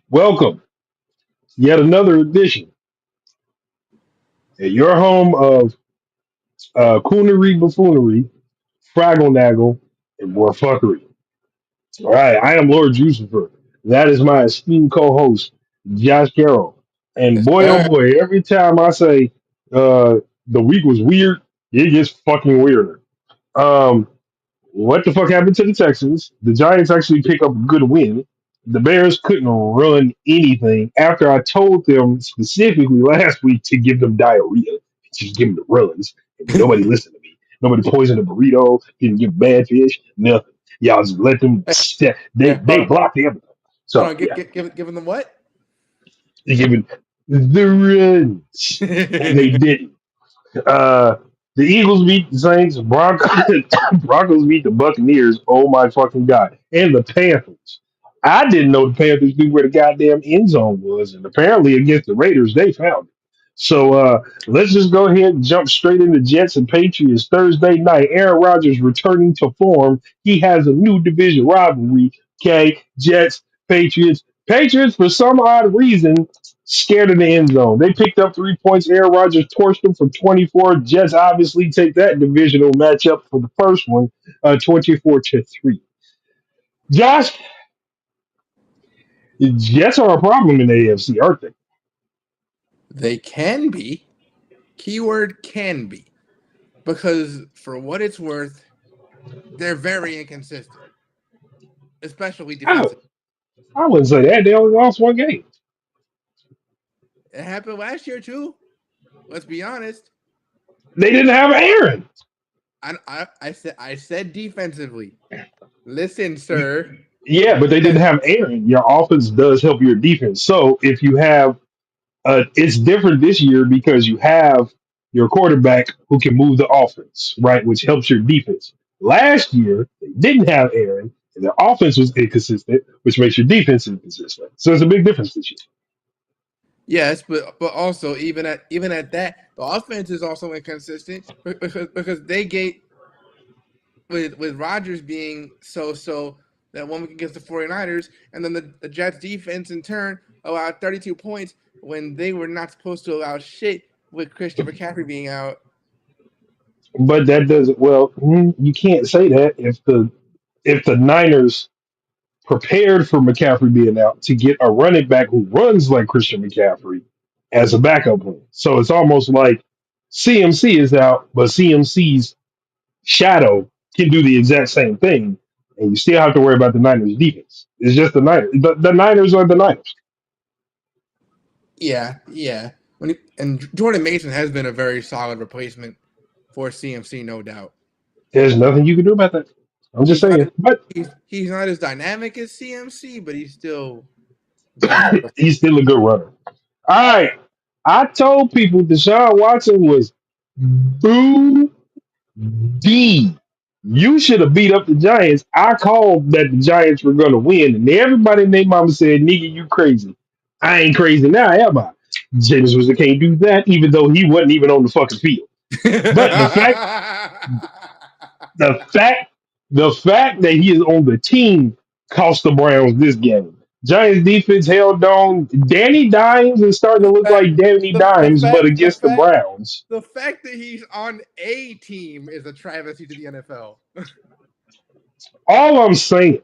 Welcome, yet another edition at your home of coonery, buffoonery, fraggle naggle, and more fuckery. All right, I am Lord Jucifer. That is my esteemed co-host, Josh Carroll. And Yes, boy, oh sir. boy, every time I say the week was weird, it gets fucking weirder. Um, What the fuck happened to the Texans? The Giants actually pick up a good win. The Bears couldn't run anything after I told them specifically last week to give them diarrhea. Just give them the runs. And nobody listened to me. Nobody poisoned a burrito, didn't give bad fish, nothing. Y'all just let them they Hold on. blocked everything. Hold So on. yeah, Giving them what? they give it the runs. And they didn't. Uh, the Eagles beat the Saints. Broncos, Broncos beat the Buccaneers. Oh my fucking god! And the Panthers. I didn't know the Panthers knew where the goddamn end zone was, and apparently against the Raiders they found it. So let's just go ahead and jump straight into Jets and Patriots Thursday night. Aaron Rodgers returning to form. He has a new division rivalry. Okay, Jets, Patriots. Patriots, for some odd reason, scared of the end zone. They picked up 3 points. Aaron Rodgers torched them for 24. Jets obviously take that divisional matchup for the first one, 24-3. Josh, the Jets are a problem in the AFC, aren't they? They can be. Keyword can be. Because for what it's worth, they're very inconsistent, especially I, defensively. I wouldn't say that. They only lost one game. It happened last year too. Let's be honest. They didn't have Aaron. I said defensively. Listen, sir. Yeah, but they didn't Defense. have Aaron. Your offense does help your defense. So if you have it's different this year because you have your quarterback who can move the offense, right, which helps your defense. Last year, they didn't have Aaron, and their offense was inconsistent, which makes your defense inconsistent. So it's a big difference this year. Yes, but also even at that, the offense is also inconsistent because they gave with Rodgers being so that one week against the 49ers, and then the Jets defense in turn allowed 32 points when they were not supposed to allow shit with Christian McCaffrey being out. But that doesn't well. You can't say that if the Niners prepared for McCaffrey being out to get a running back who runs like Christian McCaffrey as a backup plan. So it's almost like CMC is out, but CMC's shadow can do the exact same thing, and you still have to worry about the Niners defense. It's just the Niners. The Niners are the Niners. Yeah, yeah. And Jordan Mason has been a very solid replacement for CMC, no doubt. There's nothing you can do about that. I'm just He's not saying. as, But he's not as dynamic as CMC, but he's still very good. he's still a good runner. All right. I told people Deshaun Watson was boo D. You should have beat up the Giants. I called that the Giants were going to win, and everybody and their mama said, "Nigga, you crazy." I ain't crazy now, am I? James was can't do that, even though he wasn't even on the fucking field. But the fact, the fact that he is on the team cost the Browns this game. Giants defense held on. Danny Dimes is starting to the look fact, like Danny the Dimes, but fact, the against the fact, Browns. the fact that he's on a team is a travesty to the NFL. All I'm saying,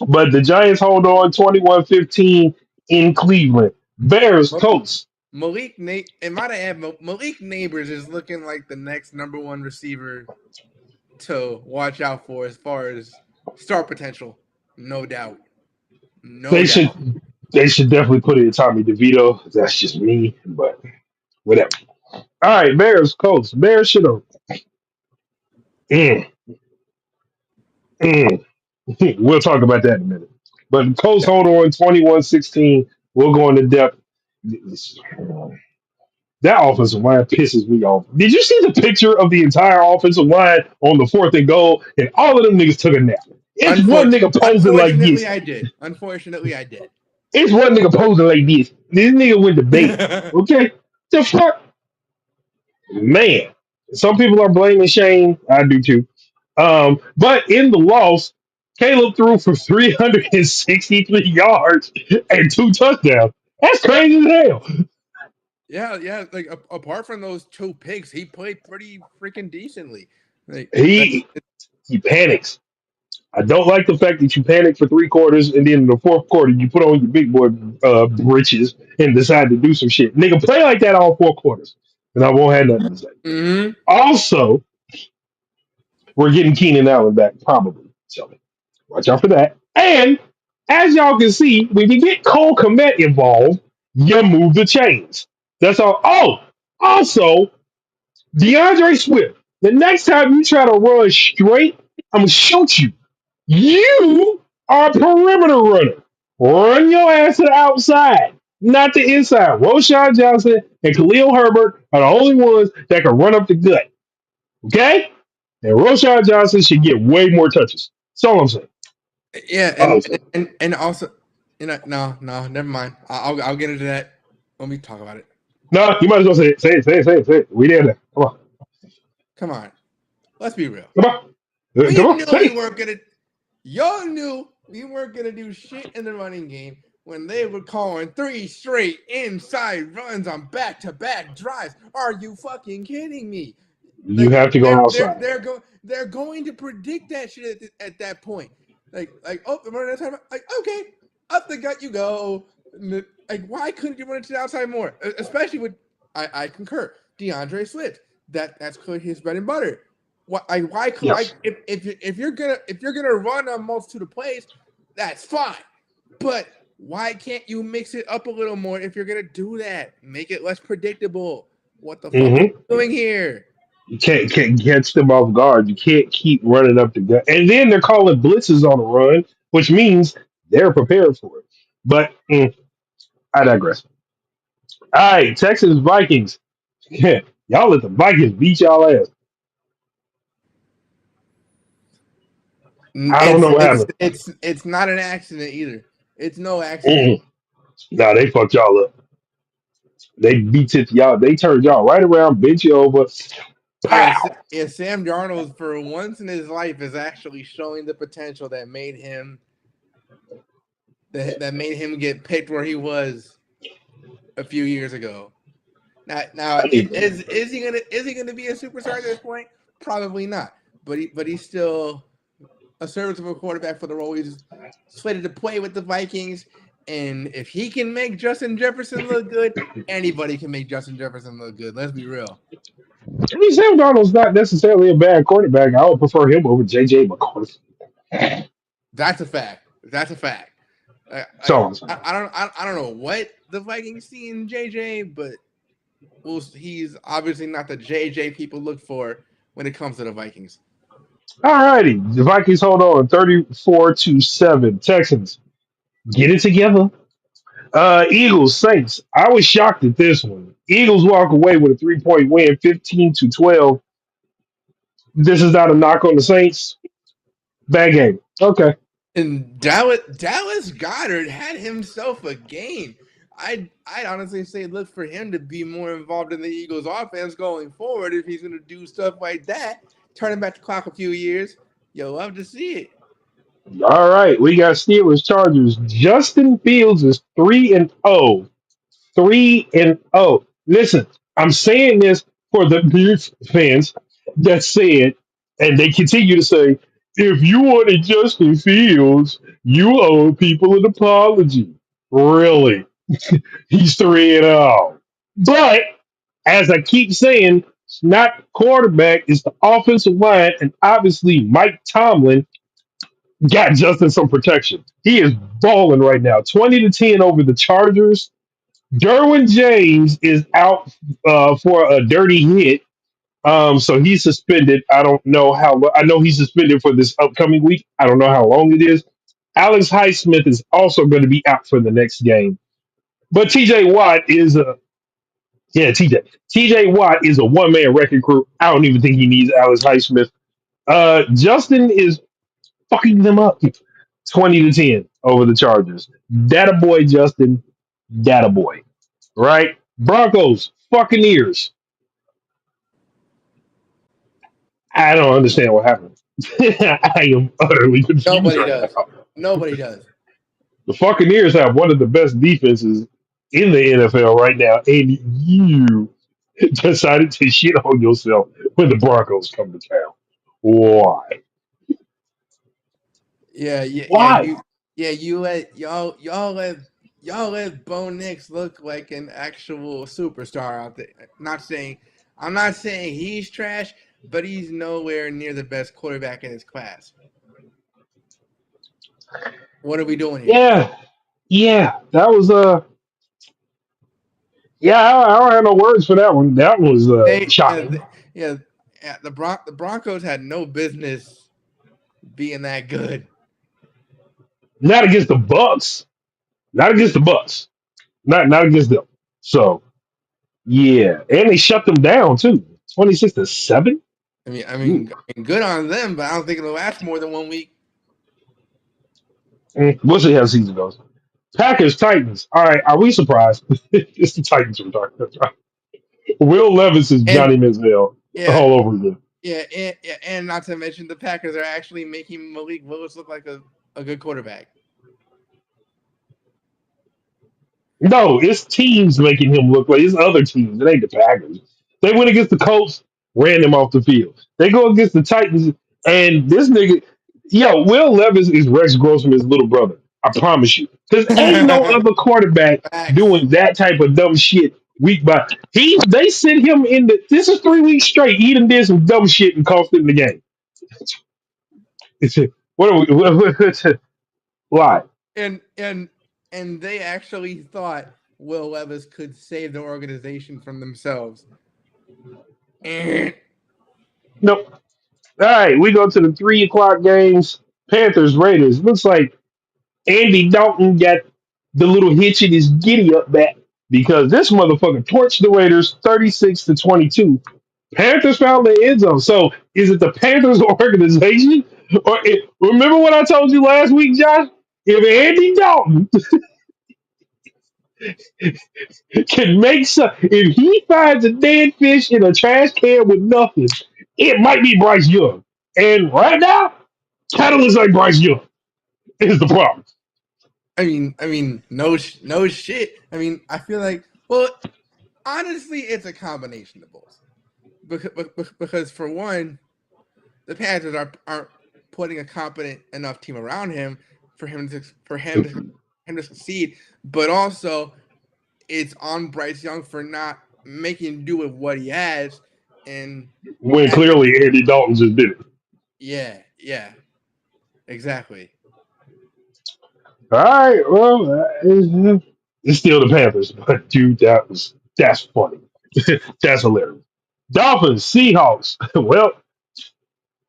but the Giants hold on 21-15 in Cleveland. Bears, Colts. And might I add, Malik Neighbors is looking like the next number one receiver to watch out for as far as star potential. No doubt. No They should doubt. they should definitely put it in Tommy DeVito. That's just me, but whatever. All right, Bears, Colts. Bears should have. Mm, mm. We'll talk about that in a minute. But the Colts Yeah. hold on 21-16. We'll go into depth. That offensive line pisses me off. Did you see the picture of the entire offensive line on the fourth and goal? And all of them niggas took a nap. It's one nigga posing like Unfortunately, this. I did. Unfortunately, I did. It's one nigga posing like this. This nigga went to bed. Okay? The fuck? Man. Some people are blaming Shane. I do too. But in the loss, Caleb threw for 363 yards and 2 touchdowns. That's crazy as hell. Yeah, yeah. Like apart from those two picks, he played pretty freaking decently. Like He he panics. I don't like the fact that you panic for 3 quarters and then in the fourth quarter you put on your big boy britches and decide to do some shit. Nigga, play like that all 4 quarters, and I won't have nothing to say. mm-hmm. Also, we're getting Keenan Allen back probably, so watch out for that. And as y'all can see, when you get Cole Kmet involved, you move the chains. That's all. Oh, also, DeAndre Swift. The next time you try to run straight, I'm gonna shoot you. You are a perimeter runner. Run your ass to the outside, not the inside. Roshan Johnson and Khalil Herbert are the only ones that can run up the gut. Okay? And Roshan Johnson should get way more touches. That's all I'm saying. Yeah, Oh, and also, no, never mind. I'll get into that when we talk about it. no, you might as well say it. Say it. Say it. Say it. Say it. We there now. Come on. Come on, let's be real. Come on. We Come on. knew Say we it. weren't gonna. Y'all knew we weren't gonna do shit in the running game when they were calling 3 straight inside runs on back-to-back drives. Are you fucking kidding me? You Like have to go outside. they're going to predict that shit at that point. Like oh, the running outside. Like okay, up the gut you go. Like why couldn't you run it to the outside more? Especially with I concur. DeAndre Swift. That's clearly his bread and butter. Why could Yes. if you're gonna run a multitude of plays, that's fine. But why can't you mix it up a little more if you're gonna do that? Make it less predictable. What the fuck are Mm-hmm. you doing here? You can't catch them off guard. You can't keep running up the gut. And then they're calling blitzes on the run, which means they're prepared for it. But I digress. All right, Texans Vikings. Yeah, y'all let the Vikings beat y'all ass. I don't know what happened. It's not an accident either. It's no accident. Mm-mm. Nah, they fucked y'all up. They beat it y'all. They turned y'all right around, bent you over. Pow. Yeah. Sam Darnold for once in his life is actually showing the potential that made him get picked where he was a few years ago. Now, I need. is he gonna be a superstar at this point? Probably not. But he's still a serviceable quarterback for the role. He's slated to play with the Vikings, and if he can make Justin Jefferson look good, anybody can make Justin Jefferson look good. Let's be real. I mean, Sam Darnold's not necessarily a bad quarterback. I would prefer him over J.J. McCarthy. That's a fact. That's a fact. So I'm saying. I don't know what the Vikings see in JJ, but he's obviously not the JJ people look for when it comes to the Vikings. All righty, the Vikings hold on, 34-7. Texans get it together. Eagles Saints. I was shocked at this one. Eagles walk away with a 3-point win, 15-12. This is not a knock on the Saints. Bad game. Okay. And Dallas Goddard had himself a game. I'd honestly say look for him to be more involved in the Eagles offense going forward if he's gonna do stuff like that. Turning back the clock a few years. You'll love to see it. All right. We got Steelers Chargers. Justin Fields is 3-0. 3-0. Listen, I'm saying this for the Bears fans that said, and they continue to say, if you wanted Justin Fields, you owe people an apology. Really? He's 3-0. But as I keep saying, it's not quarterback, it's the offensive line, and obviously Mike Tomlin got Justin some protection. He is balling right now. 20-10 over the Chargers. Derwin James is out for a dirty hit. So he's suspended. I don't know how. I know he's suspended for this upcoming week. I don't know how long it is. Alex Highsmith is also going to be out for the next game. But TJ Watt is a TJ Watt is a one man wrecking crew. I don't even think he needs Alex Highsmith. Justin is fucking them up. 20-10 over the Chargers. Data boy Justin. Data boy. Right? Broncos, Buccaneers. I don't understand what happened. I am utterly confused Nobody right does. now. Nobody does. The Buccaneers have one of the best defenses in the NFL right now, and you decided to shit on yourself when the Broncos come to town. Why? Yeah, yeah, yeah. Why? You let y'all let Bo Nix look like an actual superstar out there. I'm not saying he's trash, but he's nowhere near the best quarterback in his class. What are we doing here? Yeah, yeah. That was yeah. I don't have no words for that one. That was They shocking. yeah, yeah, the Broncos had no business being that good. Not against the Bucks. Not against the Bucks. Not against them. So yeah, and they shut them down too. 26-7. Ooh. Good on them, but I don't think it'll last more than 1 week. We'll see how the season goes. Packers Titans. All right, are we surprised? It's the Titans we're talking about. Will Levis is And Johnny Manziel yeah, all over again. and not to mention the Packers are actually making Malik Willis look like a good quarterback. No, it's teams making him look like it's other teams. It ain't the Packers. They went against the Colts, ran them off the field. They go against the Titans, and this nigga, yo, Will Levis is Rex Grossman's little brother. I promise you. Because ain't no other quarterback Facts. doing that type of dumb shit week by. They sent him in the. This is 3 weeks straight. He done did some dumb shit and cost them the game. It's what are we? Why? And and and they actually thought Will Levis could save the organization from themselves. And Nope. All right, we go to the 3 o'clock games. Panthers Raiders. Looks like Andy Dalton got the little hitch in his giddy up back because this motherfucker torched the Raiders 36-22. Panthers found the end zone. So is it the Panthers organization? Remember what I told you last week, Josh? If Andy Dalton can make some, if he finds a dead fish in a trash can with nothing, it might be Bryce Young. And right now, kind of looks like Bryce Young is the problem. no shit. I feel like honestly, it's a combination of both. Because for one, the Panthers aren't putting a competent enough team around him for him to succeed. But also, it's on Bryce Young for not making do with what he has. And When at the, clearly Andy Dalton just did it. yeah, exactly. All right, well, it's still the Panthers, but dude, that's funny. That's hilarious. Dolphins, Seahawks. Well,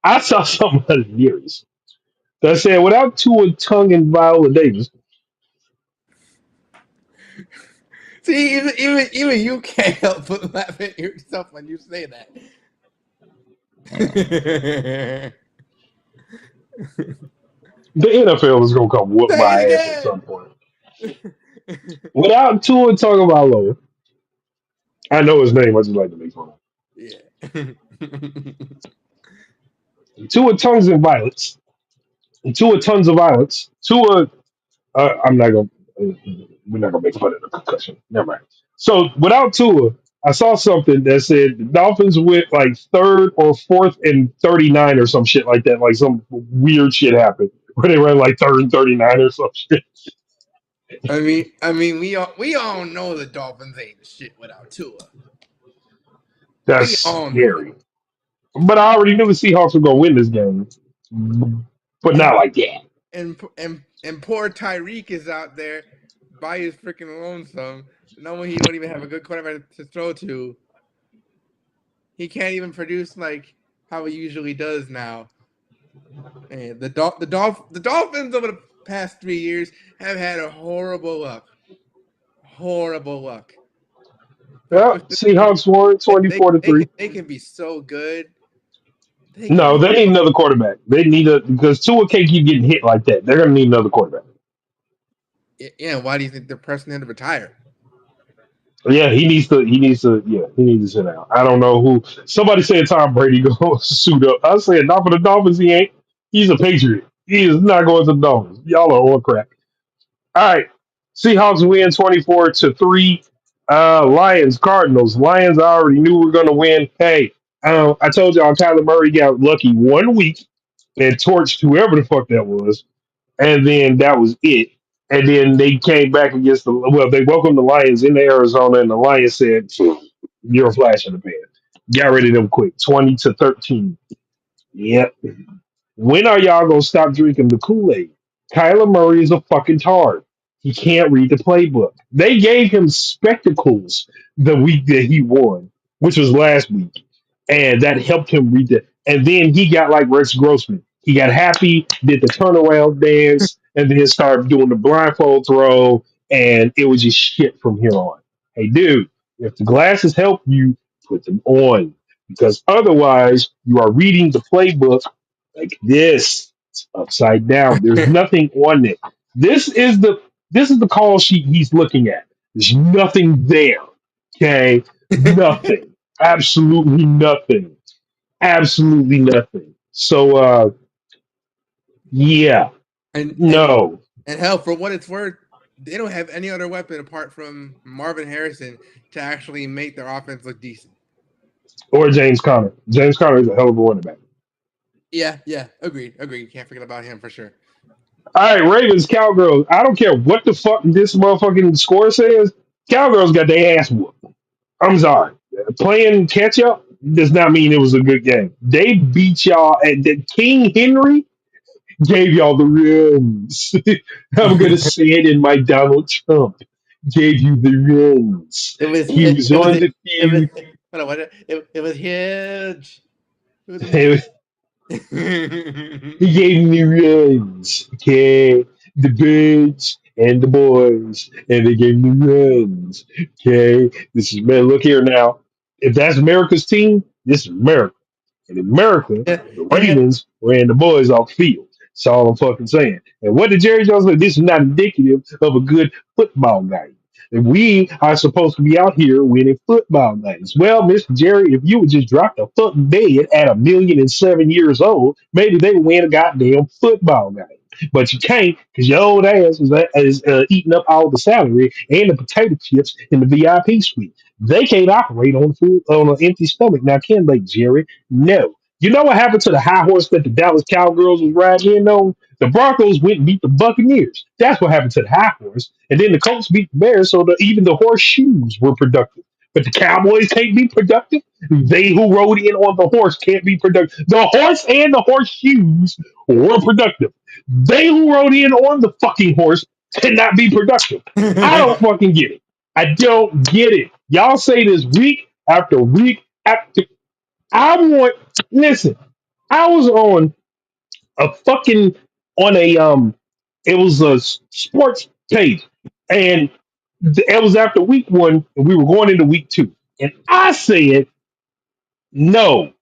I saw something hilarious that said without Tua Tongue and Viola Davis, See, even you can't help but laugh at yourself when you say that. Say the NFL is gonna come whoop it my ass at some again. point. Without Tua Tagovailoa, I know his name. I just like to make fun of Yeah. him. Tua Tongues and Violets. Tua Tons of Violets. Tua I'm not gonna. We're not gonna make fun of the concussion. Never mind. So without Tua, I saw something that said the Dolphins went like third or fourth and 39 or some shit like that. Like some weird shit happened where they ran like third and 39 or some shit. We all know the Dolphins ain't shit without Tua. That's We all know that. scary. But I already knew the Seahawks were gonna win this game, but And not like that. and poor Tyreek is out there by his freaking lonesome, knowing he don't even have a good quarterback to throw to. He can't even produce like how he usually does now. And the Dolphins over the past 3 years have had a horrible luck. Yeah, Seahawks won They 24 to they can 3. they can be so good. They can No, be they need another quarterback. They need a because Tua can't keep getting hit like that. They're gonna need another quarterback. yeah. Why do you think they're pressing him to retire? Yeah, he needs to. He needs to. Yeah, he needs to sit down. I don't know who. Somebody said Tom Brady go suit up. I said not for the Dolphins. He ain't. He's a Patriot. He is not going to the Dolphins. Y'all are all crap. All right. Seahawks win 24-3. Lions, Cardinals. Lions, I already knew we were going to win. Hey, I told y'all Kyler Murray got lucky 1 week and torched whoever the fuck that was. And then that was it. And then they came back against they welcomed the Lions into Arizona, and the Lions said, you're a flash in the pan. Got rid of them quick. 20-13. Yep. When are y'all gonna stop drinking the Kool-Aid? Kyler Murray is a fucking tard. He can't read the playbook. They gave him spectacles the week that he won, which was last week, and that helped him read the. And then he got like Rex Grossman. He got happy, did the turnaround dance, and then started doing the blindfold throw, and it was just shit from here on. Hey, dude, if the glasses help you, put them on because otherwise you are reading the playbook like this. It's upside down. There's nothing on it. This is the call sheet he's looking at. There's nothing there. Okay? Nothing. Absolutely nothing. Absolutely nothing. So yeah. and and No. and hell, for what it's worth, they don't have any other weapon apart from Marvin Harrison to actually make their offense look decent. Or James Conner. James Conner is a hell of a running back. Yeah, yeah, agreed, agreed. Can't forget about him for sure. All right, Ravens, Cowgirls. I don't care what the fuck this motherfucking score says. Cowgirls got their ass whooped. I'm sorry. Playing catch up does not mean it was a good game. They beat y'all, and the King Henry gave y'all the runs. I'm gonna say it in my Donald Trump. Gave you the runs. It was He was it was on the it was field. hold on, it was huge. It was amazing. He gave me runs. Okay, the birds and the boys, and they gave me runs. Okay, this is man. Look here now. If that's America's team, this is America. In America, Yeah, the yeah. Ravens ran the boys off the field. That's all I'm fucking saying. And what did Jerry Jones say? This is not indicative of a good football game. And we are supposed to be out here winning football games. Well, Mr. Jerry, if you would just drop the fucking dead at 1,000,007 years old, maybe they would win a goddamn football game. But you can't because your old ass is eating up all the salary and the potato chips in the VIP suite. They can't operate on food on an empty stomach. Now, can they, Jerry? No. You know what happened to the high horse that the Dallas Cowgirls was riding in on? The Broncos went and beat the Buccaneers. That's what happened to the high horse. And then the Colts beat the Bears, so even the horseshoes were productive. But the Cowboys can't be productive. They who rode in on the horse can't be productive. The horse and the horseshoes were productive. They who rode in on the fucking horse cannot be productive. I don't fucking get it. I don't get it. Y'all say this week after week after. I want. Listen, I was on a fucking on a it was a sports page, and it was after week 1, and we were going into week 2, and I said, "No,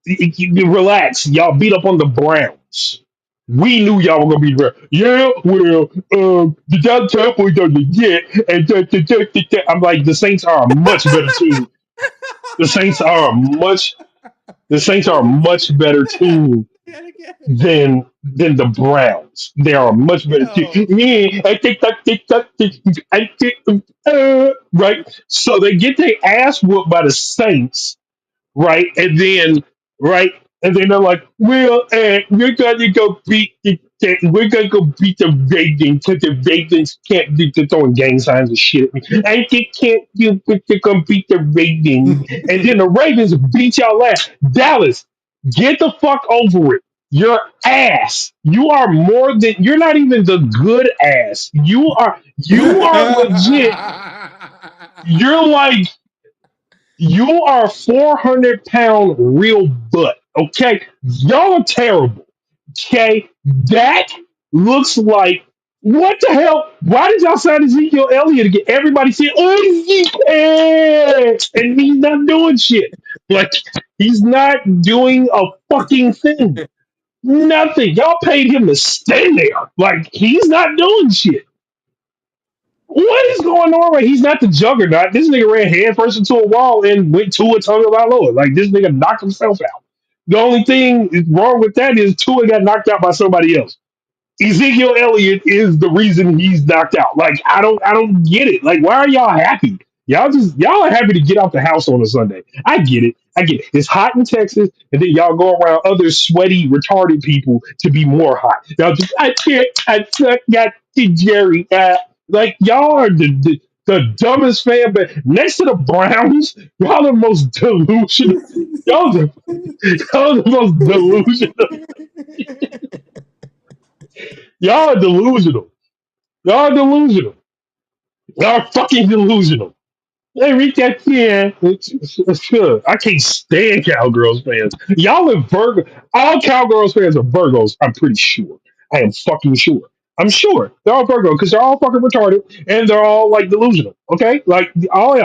relax. Y'all beat up on the Browns. We knew y'all were gonna be the Browns. Yeah, well, the Dallas Cowboys doesn't get, and I'm like, the Saints are a much better team. The Saints are a much the Saints are a much better team than the Browns. They are a much better team. Yo. Yeah, right. So they get their ass whooped by the Saints, right? And then they're like, "Well, we're gonna go beat we're gonna go beat the Ravens because the Ravens can't do they're throwing gang signs and shit at me. And they can't do but they're gonna beat the Ravens, and then the Ravens beat y'all ass. Dallas, get the fuck over it. Your ass. You are more than. You're not even the good ass. You are legit. You're like you are a 400-pound real butt. Okay, y'all are terrible. Okay, that looks like what the hell? Why did y'all sign Ezekiel Elliott again? Everybody said, "Oh, Ezekiel," and he's not doing shit. Like he's not doing a fucking thing. Nothing. Y'all paid him to stay there. Like he's not doing shit. What is going on? Right? He's not the juggernaut. This nigga ran head first into a wall and went to a tunnel out lower. Like this nigga knocked himself out. The only thing wrong with that is Tua got knocked out by somebody else. Ezekiel Elliott is the reason he's knocked out. Like I don't get it. Like why are y'all happy? Y'all are happy to get out the house on a Sunday. I get it. I get it. It's hot in Texas, and then y'all go around other sweaty, retarded people to be more hot. Y'all just I can't. I suck. Got to Jerry. Like y'all are the dumbest fan. But next to the Browns, y'all the most delusional. Y'all the y'all the most delusional. Y'all are delusional. Y'all are delusional. Y'all are fucking delusional. Hey, read that yeah. It's good. I can't stand Cowgirls fans. Y'all are Virgo. All Cowgirls fans are Virgos. I'm pretty sure. I am fucking sure. I'm sure they're all Virgo because they're all fucking retarded and they're all like delusional. Okay, like all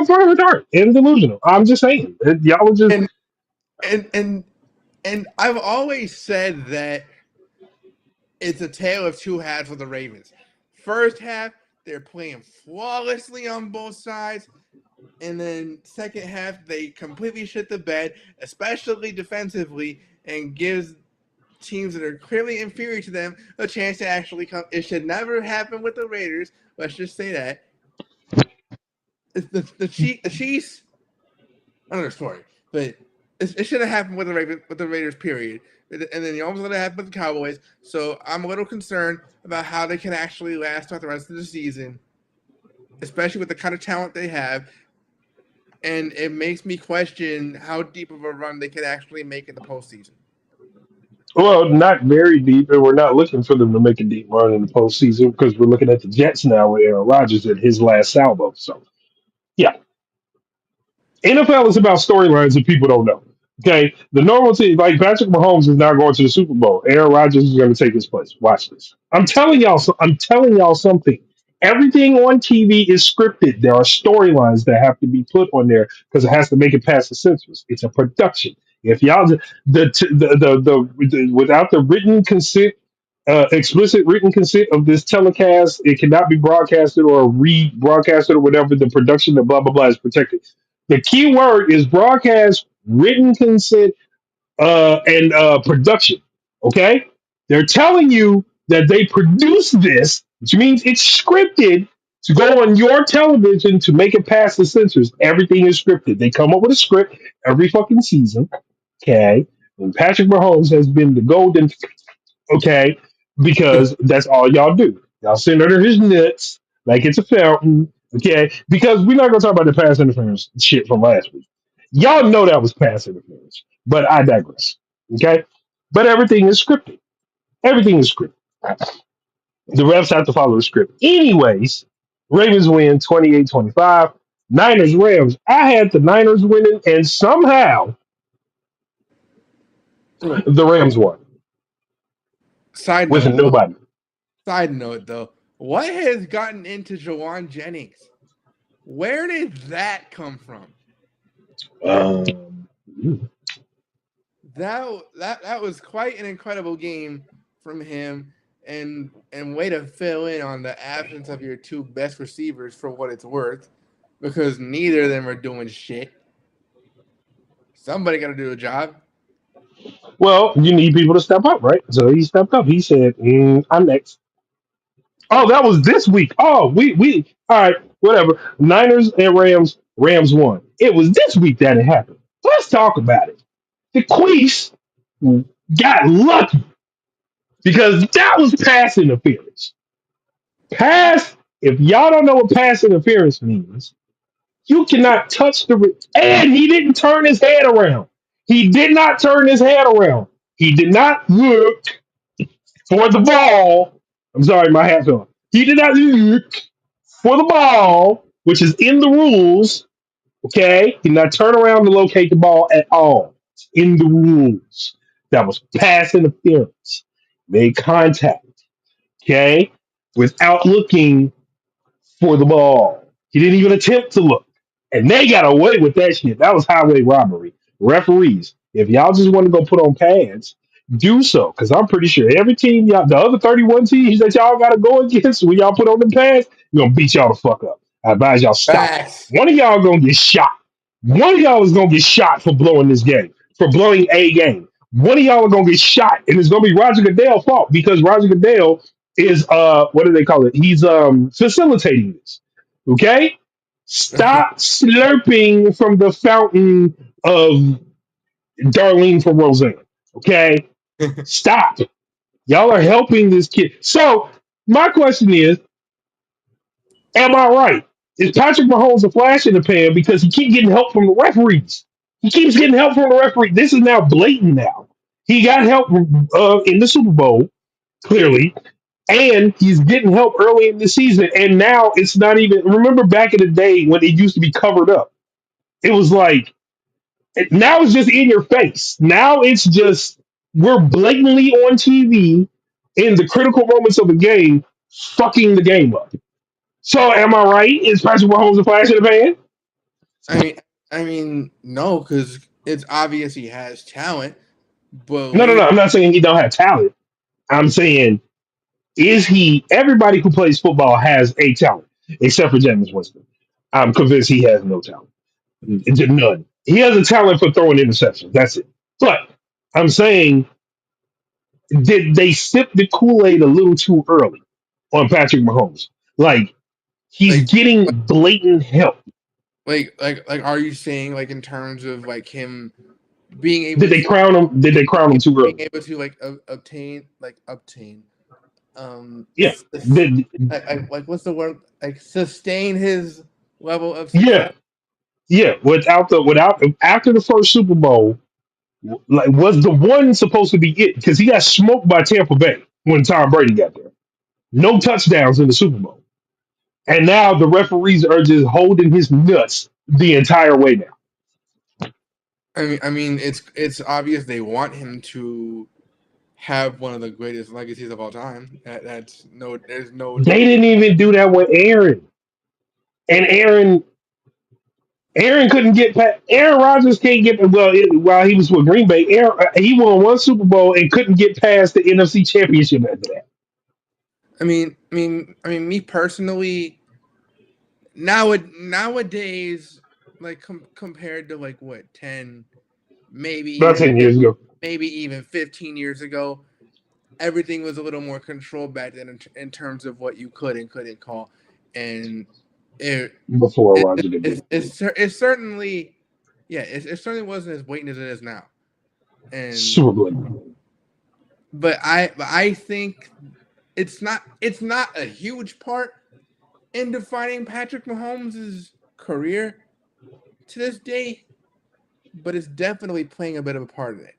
fucking retarded and delusional. I'm just saying, y'all are just and and and and I've always said that it's a tale of two halves for the Ravens. First half, they're playing flawlessly on both sides, and then second half they completely shit the bed, especially defensively, and gives teams that are clearly inferior to them a chance to actually come. It should never happen with the Raiders. Let's just say that. The Chiefs, another story, but it should have happened with the Raiders. Period. And then you almost let it happen with the Cowboys. So I'm a little concerned about how they can actually last throughout the rest of the season, especially with the kind of talent they have. And it makes me question how deep of a run they could actually make in the postseason. well, not very deep, and we're not looking for them to make a deep run in the postseason because we're looking at the Jets now with Aaron Rodgers at his last salvo. So yeah, NFL is about storylines that people don't know. Okay, the normal team like Patrick Mahomes is now going to the Super Bowl. Aaron Rodgers is going to take his place. Watch this. I'm telling y'all. I'm telling y'all something. Everything on TV is scripted. There are storylines that have to be put on there because it has to make it past the censors. It's a production. If y'all the without the written consent, explicit written consent of this telecast, it cannot be broadcasted or rebroadcasted or whatever. The production, the blah blah blah, is protected. The key word is broadcast, written consent, and production. Okay, they're telling you that they produced this, which means it's scripted to go on your television to make it past the censors. Everything is scripted. They come up with a script every fucking season. Okay, and Patrick Mahomes has been the golden. Okay, because that's all y'all do. Y'all sit under his nuts like it's a fountain. Okay, because we're not gonna talk about the pass interference shit from last week. Y'all know that was pass interference, but I digress. Okay, but everything is scripted. Everything is scripted. The refs have to follow the script. Anyways, Ravens win 28-25. Niners Rams. I had the Niners winning, and somehow the Rams won Side with note, though. nobody. Side note, though. What has gotten into Jawan Jennings? Where did that come from? Um, That was quite an incredible game from him, and way to fill in on the absence of your two best receivers for what it's worth, because neither of them are doing shit. Somebody got to do a job. Well, you need people to step up, right? So he stepped up. He said, "I'm next." Oh, that was this week. Oh, we all right, whatever. Niners and Rams. Rams won. It was this week that it happened. Let's talk about it. The Queefs got lucky because that was pass interference. Pass. If y'all don't know what pass interference means, you cannot touch and he didn't turn his head around. He did not turn his head around. He did not look for the ball. I'm sorry, my hat's on. He did not look for the ball, which is in the rules. Okay, he did not turn around to locate the ball at all. It's in the rules. That was pass interference. Made contact. Okay, without looking for the ball. He didn't even attempt to look. And they got away with that shit. That was highway robbery. Referees, if y'all just want to go put on pads, do so, because I'm pretty sure every team, y'all, the other 31 teams that y'all got to go against when y'all put on the pads, gonna beat y'all the fuck up. I advise y'all stop. Facts. One of y'all gonna get shot. One of y'all is gonna get shot for blowing this game, for blowing a game. One of y'all are gonna get shot, and it's gonna be Roger Goodell's fault because Roger Goodell is what do they call it? He's facilitating this. Okay, stop slurping from the fountain of Darlene from Roseanne. Okay, stop. Y'all are helping this kid. So my question is, am I right? Is Patrick Mahomes a flash in the pan because he keeps getting help from the referees? He keeps getting help from the referee. This is now blatant now. He got help in the Super Bowl, clearly, and he's getting help early in the season. And now it's not even, remember back in the day when it used to be covered up? It was like, now it's just in your face. Now it's just, we're blatantly on TV in the critical moments of the game, fucking the game up. So am I right? Is Patrick Mahomes a flash in the pan? I mean, no, because it's obvious he has talent, but No, no, no. I'm not saying he don't have talent. I'm saying is he? Everybody who plays football has a talent, except for Jameis Winston. I'm convinced he has no talent. None. He has a talent for throwing interceptions. That's it. But I'm saying, did they sip the Kool Aid a little too early on Patrick Mahomes? Like he's like, getting blatant help. are you saying like in terms of like him being Did able they to crown him? Did they crown him too being early? able to like obtain Yeah. Did, like what's the word, like sustain his level of success? yeah. Yeah. Without after the first Super Bowl, like was the one supposed to be it? Because he got smoked by Tampa Bay when Tom Brady got there. No touchdowns in the Super Bowl. And now the referees are just holding his nuts the entire way now. It's obvious they want him to have one of the greatest legacies of all time. That's no, there's no They debate. didn't even do that with Aaron. And Aaron couldn't get past. Aaron Rodgers can't get while he was with Green Bay. He won one Super Bowl and couldn't get past the NFC Championship after that. Me personally, nowadays, like compared to like what 10, maybe About even 10 years ago, 15 years ago, everything was a little more controlled back then in terms of what you could and couldn't call, and it before it Roger Goodell. it certainly, yeah, it certainly wasn't as blatant as it is now, and Super blatant. but I think it's not a huge part in defining Patrick Mahomes' career to this day, but it's definitely playing a bit of a part in it.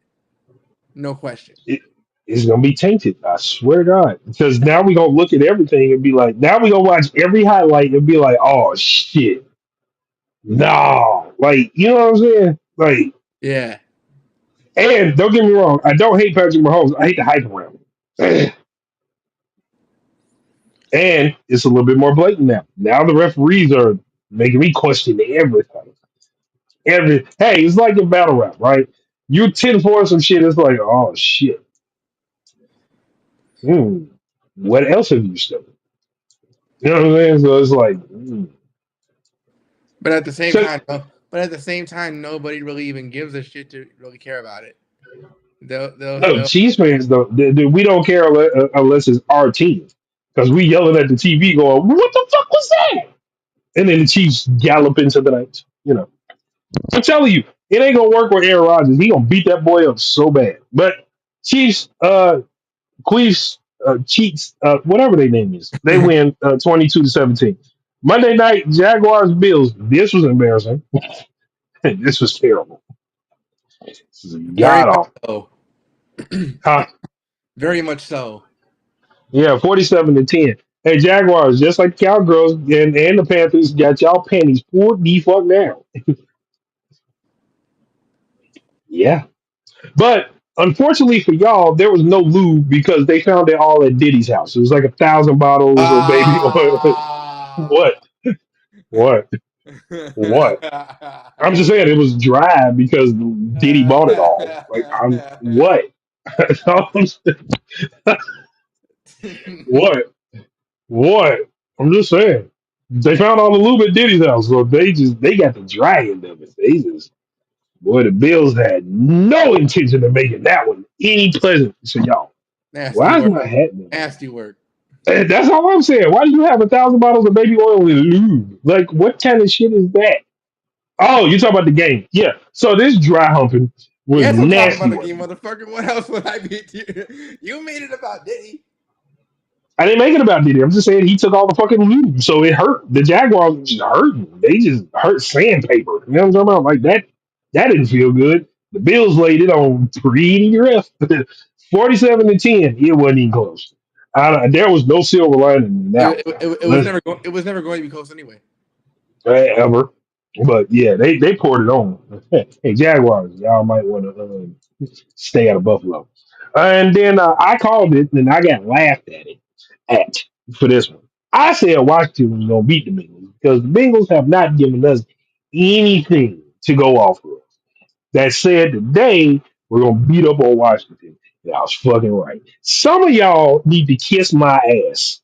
No question. It, it's gonna be tainted. I swear to God. Because now we gonna look at everything and be like, now we gonna watch every highlight and be like, oh shit, no, like you know what I'm saying? Like, Yeah. and don't get me wrong, I don't hate Patrick Mahomes. I hate the hype around him. And it's a little bit more blatant now. Now the referees are making me question everything. Hey, it's like a battle rap, right? You 10 for some shit, it's like, oh shit. Hmm. What else have you stolen? You know what I'm saying? So it's like, But at the same so time, but at the same time, nobody really even gives a shit to really care about it. no, They'll Chiefs fans though, we don't care unless it's our team because we yelling at the TV going, "What the fuck was that?" And then the Chiefs gallop into the night. You know, I'm telling you, it ain't gonna work with Aaron Rodgers. He gonna beat that boy up so bad. But Chiefs, Queefs, Cheats, whatever their name is, they win 22-17. Monday night, Jaguars Bills. This was embarrassing. This was terrible. This is very god much awful. so. Huh? Very much so. Yeah, 47-10. Hey, Jaguars, just like the Cowgirls and the Panthers, got y'all panties pulled the fuck down. Yeah. But unfortunately for y'all, there was no lube because they found it all at Diddy's house. It was like 1,000 bottles of baby oil. Ah. What? What? What? I'm just saying it was dry because Diddy bought it all. Like I'm what? What? What? I'm just saying. They found all the lube at Diddy's house, so they got the dragon of it. They just boy, the Bills had no intention of making that one any pleasant for y'all. Nasty Why is work. my hat down? Nasty work. That's all I'm saying. Why do you have 1,000 bottles of baby oil in lube? Like, what kind of shit is that? Oh, you talking about the game? Yeah. So this dry humping was Yes, I'm talking about nasty the work. game, motherfucker. What else would I be? You made it about Diddy. I didn't make it about Diddy. I'm just saying he took all the fucking lube, so it hurt. The Jaguars just hurting. They just hurt sandpaper. You know what I'm talking about? Like that. That didn't feel good. The Bills laid it on pretty rough. 47-10. It wasn't even close. There was no silver lining in It, that it, it, it was one. never go, it was never going to be close anyway. Ever. But yeah, they poured it on. Hey, Jaguars, y'all might want to stay out of Buffalo. And then I called it, and I got laughed at for this one. I said Washington was going to beat the Bengals because the Bengals have not given us anything to go off of that said today we're gonna beat up on Washington. And I was fucking right. Some of y'all need to kiss my ass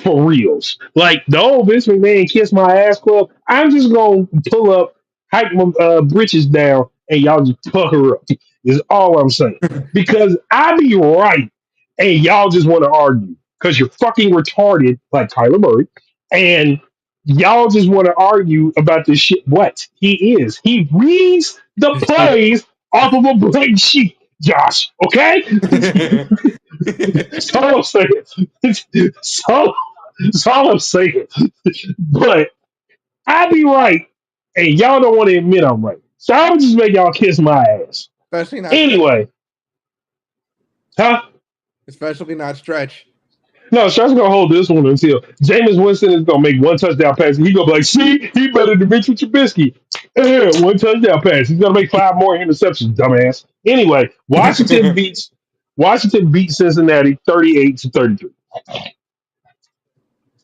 for reals. Like the old Vince McMahon kiss my ass club. I'm just gonna pull up, hike my britches down, and y'all just pucker up. Is all I'm saying. Because I be right, and y'all just want to argue because you're fucking retarded, like Tyler Murray, and y'all just want to argue about this shit. What he is, he reads the plays off of a blank sheet, Josh. Okay, that's all I'm saying. So, that's all I'm saying. But I be right, and y'all don't want to admit I'm right. So I'll just make y'all kiss my ass. Especially not stretch. Anyway, huh? Especially not stretch. No, Shark's gonna hold this one until Jameis Winston is gonna make one touchdown pass, and he gonna be like, "See, he better than Mitchell Trubisky." One touchdown pass. He's gonna make five more interceptions, dumbass. Anyway, Washington beats Cincinnati 38-33,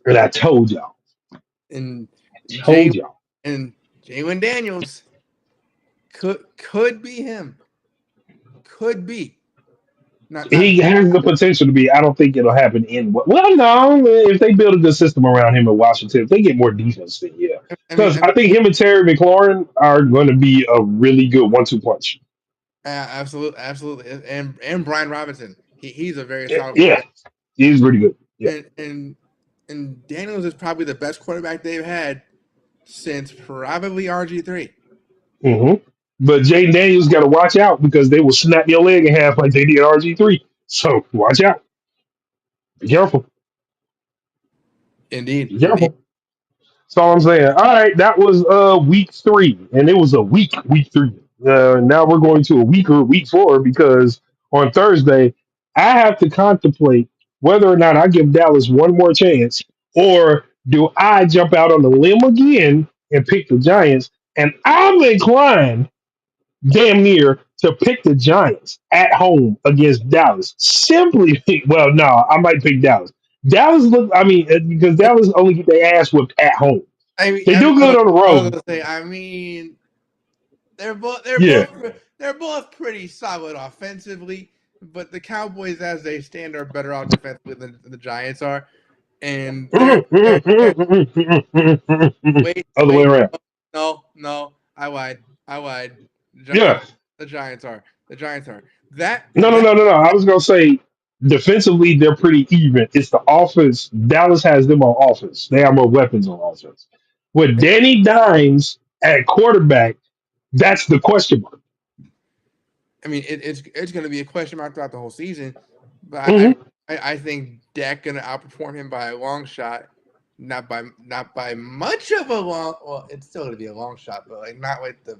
and I told y'all, and Jay told y'all, and Jalen Daniels could be him. Could be. Not he has the potential to be. I don't think it'll happen in well, no, if they build a good system around him in Washington, if they get more defense, then yeah. I mean Because I think him and Terry McLaurin are going to be a really good one-two punch. absolutely. And Brian Robinson. He's a very solid Yeah, quarterback. he's pretty good. Yeah. And Daniels is probably the best quarterback they've had since probably RG3. hmm But Jaden Daniels got to watch out because they will snap your leg in half like they did RG3. So watch out. Be careful. Indeed, Be indeed. careful. That's all I'm saying. All right, that was week 3, and it was a week 3. Now we're going to a week 4 because on Thursday I have to contemplate whether or not I give Dallas one more chance, or do I jump out on the limb again and pick the Giants? And I'm inclined damn near to pick the Giants at home against Dallas. Simply, well, no, I might pick Dallas. Dallas look, I mean, because Dallas only get their ass whipped at home. I mean, They do good on the I was road. gonna say. I mean, they're both they're Yeah. both they're both pretty solid offensively, but the Cowboys, as they stand, are better off defensively than the Giants are. And they're Other way wait, around. no, I lied. The, Yeah. the Giants are the Giants are that No, no, that no, no, no. I was gonna say defensively they're pretty even. It's the offense. Dallas has them on offense. They have more weapons on offense. With Danny Dimes at quarterback, that's the question mark. I mean, it's going to be a question mark throughout the whole season, but hmm I think Dak going to outperform him by a long shot, not by much of a long. Well, it's still going to be a long shot, but like not like the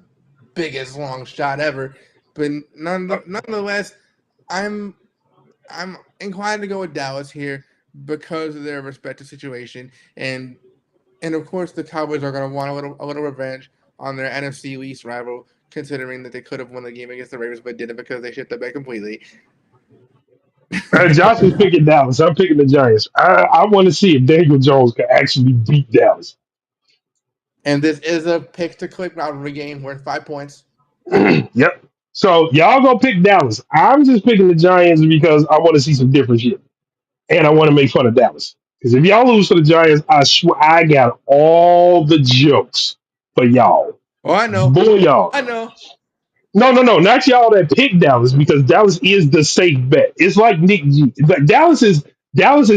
biggest long shot ever. But nonetheless, I'm I'm inclined to go with Dallas here because of their respective situation, and of course the Cowboys are going to want a little revenge on their NFC least rival, considering that they could have won the game against the Ravens but didn't because they shit the bed completely. Josh is picking Dallas. I'm picking the Giants. I want to see if Daniel Jones can actually beat Dallas. And this is a pick to click rivalry game worth 5 points. Yep. So y'all gonna pick Dallas. I'm just picking the Giants because I want to see some different shit, and I want to make fun of Dallas. Because if y'all lose to the Giants, I swear I got all the jokes for y'all. Oh, I know. Boy, y'all. I know. No, no, no, not y'all that pick Dallas because Dallas is the safe bet. It's like Nick G. But Dallas is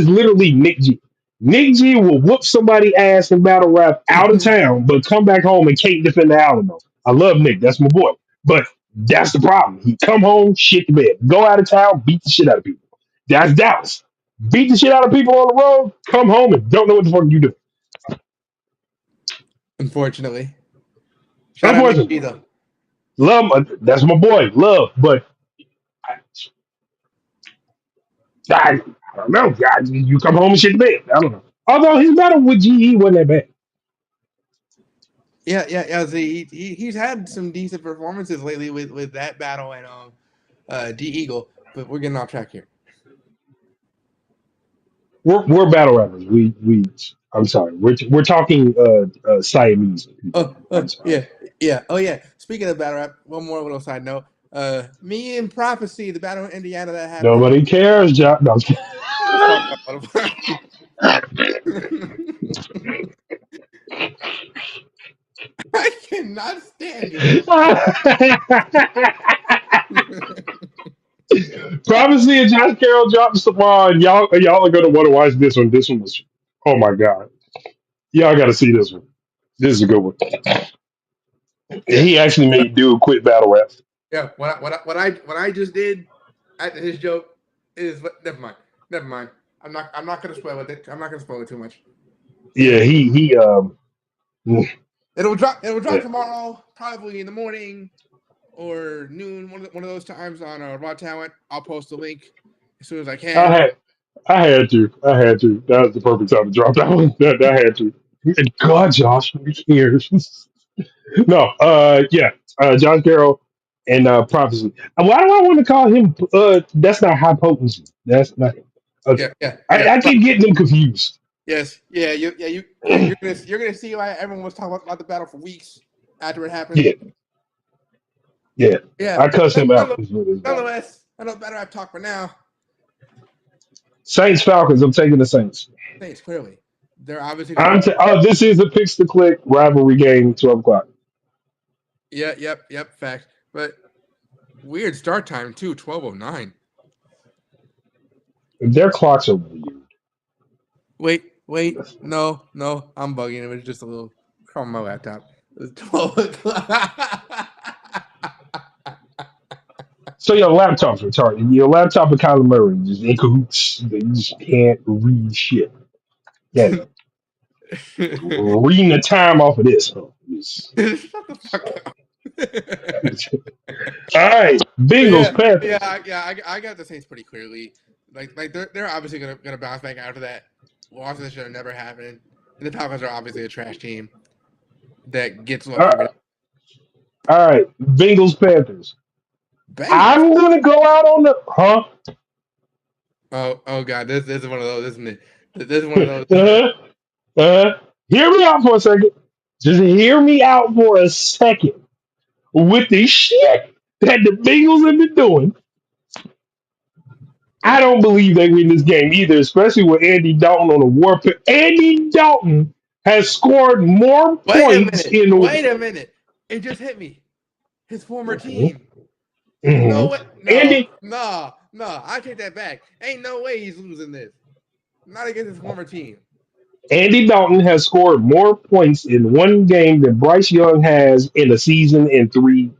literally Nick G. Nick G will whoop somebody ass in battle rap out of town, but come back home and can't defend the Alamo. I love Nick, that's my boy. But that's the problem. He come home, shit the bed. Go out of town, beat the shit out of people. That's Dallas. Beat the shit out of people on the road, come home and don't know what the fuck you do. Unfortunately. Shout out Nick G Unfortunately. though. That's my boy. Love, but I don't know. You come home and shit the bed. I don't know. Although his battle with GE wasn't that bad. Yeah. See, he's had some decent performances lately with that battle and D Eagle, but we're getting off track here. We're battle rappers. We. I'm sorry. We're talking Siamese people. I'm sorry. Yeah, yeah. Oh yeah. Speaking of battle rap, one more little side note. Me and Prophecy, the battle in Indiana that happened. Nobody cares, John. No, I'm kidding. It's fucked up. I cannot stand you, bro. Prophecy and Josh Carroll dropped some on. Y'all are gonna want to watch this one. This one was, oh my god. Y'all got to see this one. This is a good one. Yeah, He actually made dude quit battle rap. yeah. What I just did at his joke is what. Never mind. Never mind. I'm not gonna spoil it. I'm not gonna spoil it too much. Yeah, Yeah. he It'll drop. It'll drop yeah. tomorrow, probably in the morning or noon. One of those times on Raw Talent. I'll post the link as soon as I I can. had I had to. I had to. That was the perfect time to drop that one. I had to. And God, Josh, I'm here. No, yeah, John Carroll and Prophecy. Why do I want to call him? That's not high potency. That's not. Okay, Yeah. I keep getting them confused. Yes. Yeah. You're gonna see why everyone was talking about the battle for weeks after it happened. Yeah, yeah. Yeah. I cuss him out Nonetheless, for this battle. I know better. I've talked for now. Saints Falcons. I'm taking the Saints. Saints clearly they're obviously gonna be. This is a picks to click rivalry game. 12 o'clock. Yeah. Yep. Fact. But weird start time too. 12:09. Their clocks are weird. Wait. No. I'm bugging. It was just a little from my laptop. It was 12 o'clock. So your laptop's retarded. Your laptop and Kyler Murray just in cahoots. They just can't read shit. Yeah, reading the time off of this. Huh? Shut the fuck up. All right, But Bengals, Panthers. I got the Saints pretty clearly. Like they're obviously gonna bounce back after that loss that should have never happened. And the Falcons are obviously a trash team that gets All lucky every right, all right, Bengals, Panthers. Bengals. I'm gonna go out on the huh. Oh god, this is one of those, isn't it? This is one of those. uh, hear me out for a second. Just hear me out for a second. With the shit that the Bengals have been doing, I don't believe they win this game either, especially with Andy Dalton on a warpath. Andy Dalton has scored more Wait a points minute. in. Wait a minute. It just hit me. His former Mhm, team. No mhm. way. Andy No. I take that back. Ain't no way he's losing this. Not against his former team. Andy Dalton has scored more points in one game than Bryce Young has in a season in three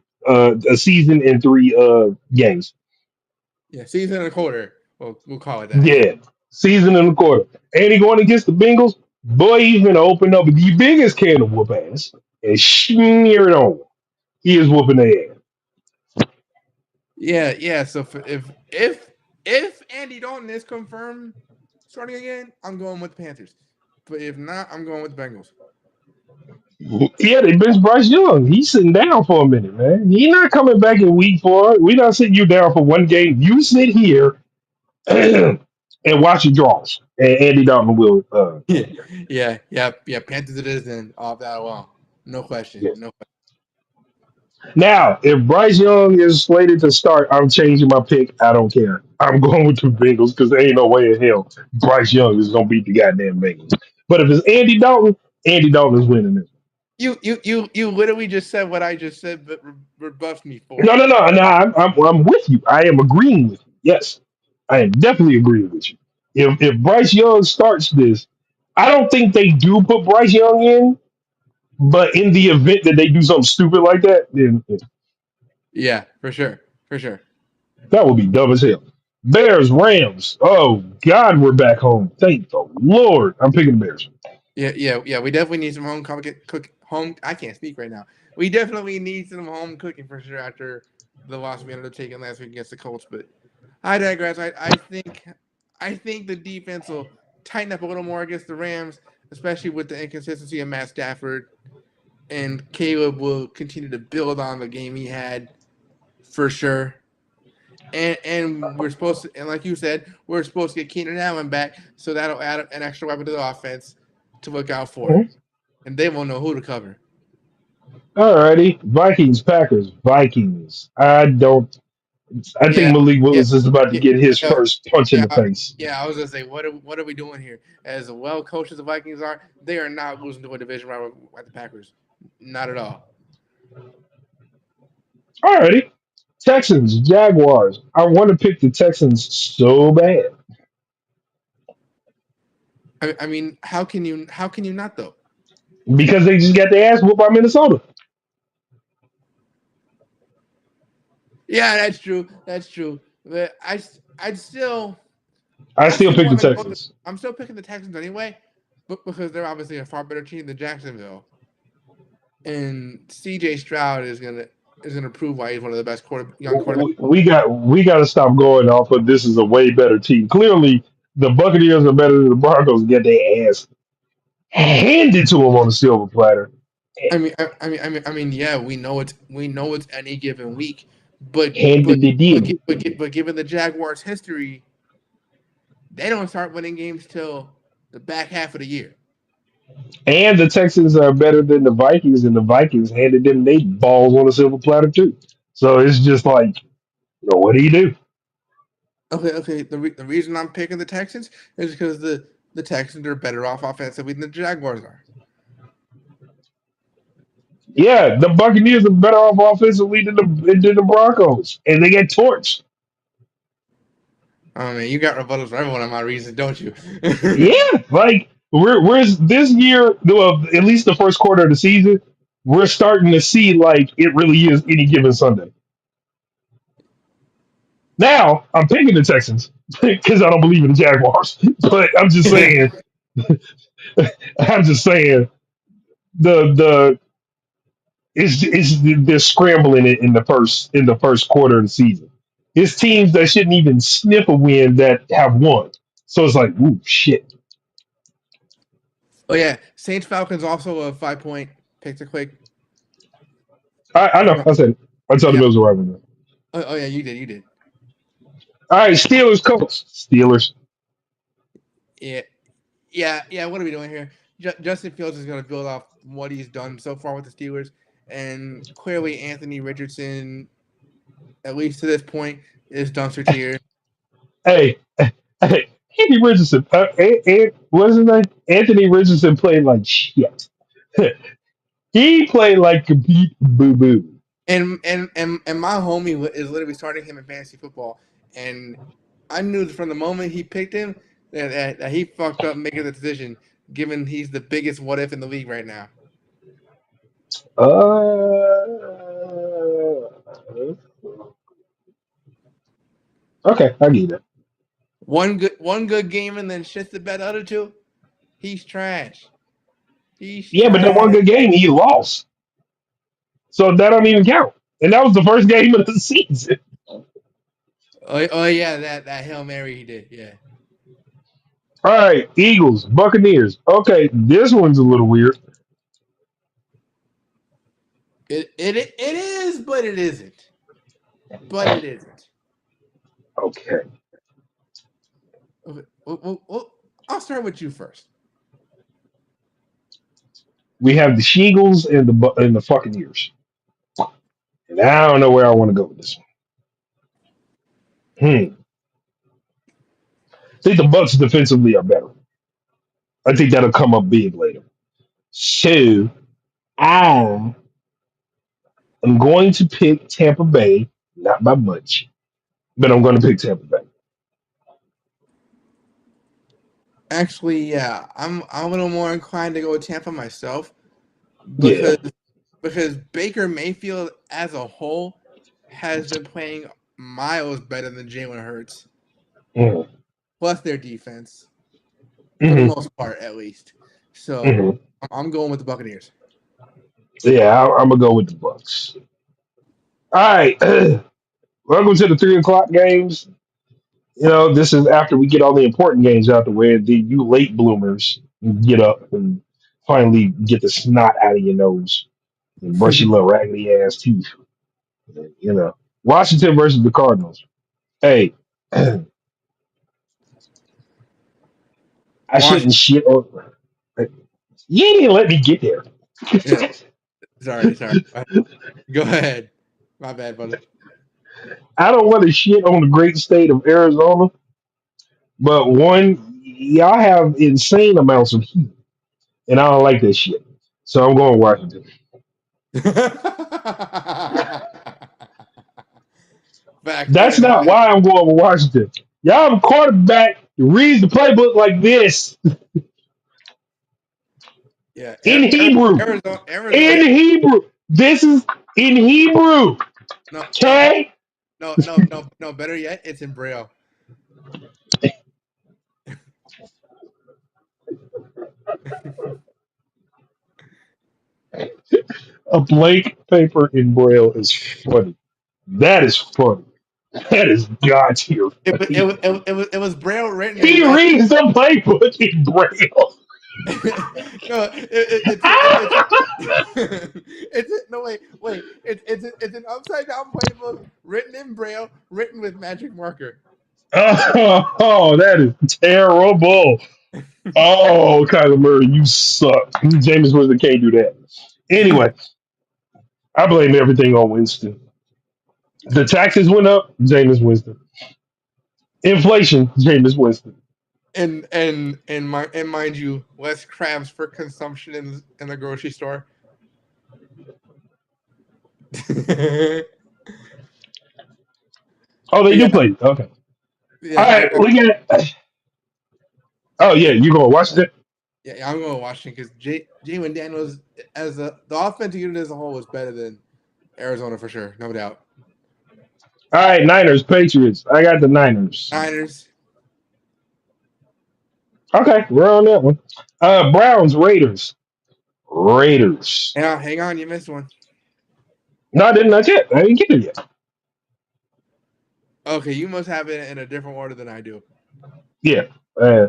games. Yeah, season and a quarter. We'll call it that. Yeah, season and a quarter. And he going against the Bengals. Boy, he's gonna open up the biggest can of whoop ass and smear it on. He is whooping their ass. Yeah. So if Andy Dalton is confirmed starting again, I'm going with the Panthers. But if not, I'm going with the Bengals. Yeah, they bench Bryce Young. He's sitting down for a minute, man. He's not coming back in week 4. We're not sitting you down for one game. You sit here and watch your draws. And Andy Dalton will Yeah, take care of yeah. Panthers it is, and off that alone. No question. it. No question. Now, if Bryce Young is slated to start, I'm changing my pick. I don't care. I'm going with the Bengals because there ain't no way in hell Bryce Young is gonna beat the goddamn Bengals. But if it's Andy Dalton is winning this. You literally just said what I just said, but rebuffed me for No, it. no, no, no. I'm with you. I am agreeing with you. Yes, I am definitely agreeing with you. If Bryce Young starts this, I don't think they do put Bryce Young in. But in the event that they do something stupid like that, then Yeah, for sure, for sure. that would be dumb as hell. Bears, Rams. Oh God, we're back home. Thank the Lord. I'm picking the Bears. Yeah. We definitely need some home. I can't speak right now. We definitely need some home cooking for sure after the loss we ended up taking last week against the Colts. But I digress. I think the defense will tighten up a little more against the Rams, especially with the inconsistency of Matt Stafford. And Caleb will continue to build on the game he had for sure. And we're supposed to, and like you said, we're supposed to get Keenan Allen back, so that'll add an extra weapon to the offense to look out for, Mhm. and they won't know who to cover. Alrighty, Vikings, Packers, Vikings. I don't. I think Yeah, Malik yeah, Willis is about to yeah, get his yeah, first punch in yeah. the face. Yeah, I was gonna say, what are we doing here? As well coached as the Vikings are, they are not losing to a division rival like the Packers, not at all. Alrighty, Texans, Jaguars. I want to pick the Texans so bad I mean, how can you not though? because they just got their ass whooped by Minnesota. Yeah, that's true. That's true. But I'd still I I still still pick the want to go. Texans. I'm still picking the Texans anyway, but because they're obviously a far better team than Jacksonville, and C.J. Stroud is gonna prove why he's one of the best young quarterbacks. We got to stop going off of this is a way better team. Clearly, the Buccaneers are better than the Broncos. Get their ass handed to them on a silver platter. Yeah, we know it's any given week, but but Handed they but did. but given the Jaguars' history, they don't start winning games till the back half of the year. And the Texans are better than the Vikings, and the Vikings handed them they balls on a silver platter too. So it's just like, what do you do? Okay. The reason I'm picking the Texans is because the Texans are better off offensively than the Jaguars are. Yeah, the Buccaneers are better off offensively than the Broncos, and they get torched. Oh man, you got rebuttals for every one of my reasons, don't you? Yeah, like we're this year, well, at least the first quarter of the season, we're starting to see like it really is any given Sunday. Now I'm picking the Texans because I don't believe in the Jaguars, but I'm just saying the it's they're scrambling it in the first quarter of the season. It's teams that shouldn't even sniff a win that have won. So it's like, ooh, shit. Oh yeah, Saints Falcons also a 5 point pick to quick. I know. I said it. I told the Yeah. Bills were right with that. Oh yeah, you did. All right, Steelers, Colts, Steelers. Yeah, yeah. What are we doing here? Justin Fields is going to build off what he's done so far with the Steelers, and clearly Anthony Richardson, at least to this point, is dumpster tier. Hey, hey, Anthony Richardson. What's his name? Anthony Richardson played like shit. He played like complete boo boo. And my homie is literally starting him in fantasy football, and I knew from the moment he picked him that he fucked up making the decision, given he's the biggest what if in the league right now. Okay, I get it. One good game and then shits the bed. Other two, he's trash. He's Yeah, but that one trash. good game he lost, so that don't even count. And that was the first game of the season. Oh yeah, that Hail Mary he did. Yeah. All right, Eagles, Buccaneers. Okay, this one's a little weird. It is, but it isn't. But it isn't. Okay, Okay. Well, I'll start with you first. we have the Sheagles and the fucking ears. And I don't know where I want to go with this one. I think the Bucks defensively are better. I think that'll come up big later. So I am going to pick Tampa Bay, not by much, but I'm going to pick Tampa Bay. Actually, yeah, I'm a little more inclined to go with Tampa myself Yeah. because Baker Mayfield as a whole has been playing miles better than Jalen Hurts, Mm-hmm. plus their defense for the Mm-hmm. most part, at least. So Mm-hmm. I'm going with the Buccaneers. Yeah, I'm gonna go with the Bucks. All right. Welcome to the 3 o'clock games. You know, this is after we get all the important games out the way. You late bloomers get up and finally get the snot out of your nose and brush your little raggedy ass teeth. You know, Washington versus the Cardinals. Hey, I shouldn't Washington. shit on. You didn't even let me get there. Yeah, sorry. Go ahead. My bad, brother. I don't want to shit on the great state of Arizona, but one, y'all have insane amounts of heat, and I don't like that shit. So I'm going Washington. Facts. That's not why I'm going with Washington. Y'all have a quarterback that reads the playbook like this Yeah, in Hebrew. Arizona. In Hebrew. This is in Hebrew. No, no, Okay? no. Better yet, it's in Braille. A blank paper in Braille is funny. That is funny. That is God tier funny. It was Braille written in He magic. reads the playbook in Braille. No, no wait. It's an upside down playbook written in Braille, written with magic marker. That is terrible. Oh, Kyler Murray, you suck. James Winston can't do that. Anyway, I blame everything on Winston. The taxes went up, Jameis Winston. Inflation, Jameis Winston. And mind you, less crabs for consumption in the grocery store. But Oh, they do yeah, play. Okay. All yeah, right, we got. Oh yeah, you going to Washington? yeah. I'm going to Washington because Jalen Daniels as the offensive unit as a whole is better than Arizona for sure, no doubt. All right, Niners, Patriots. I got the Niners. Niners. Okay, we're on that one. Browns, Raiders. Raiders. Hang on, you missed one. No, I didn't. Not yet. I didn't get there yet. Okay, you must have it in a different order than I do. Yeah. Yeah.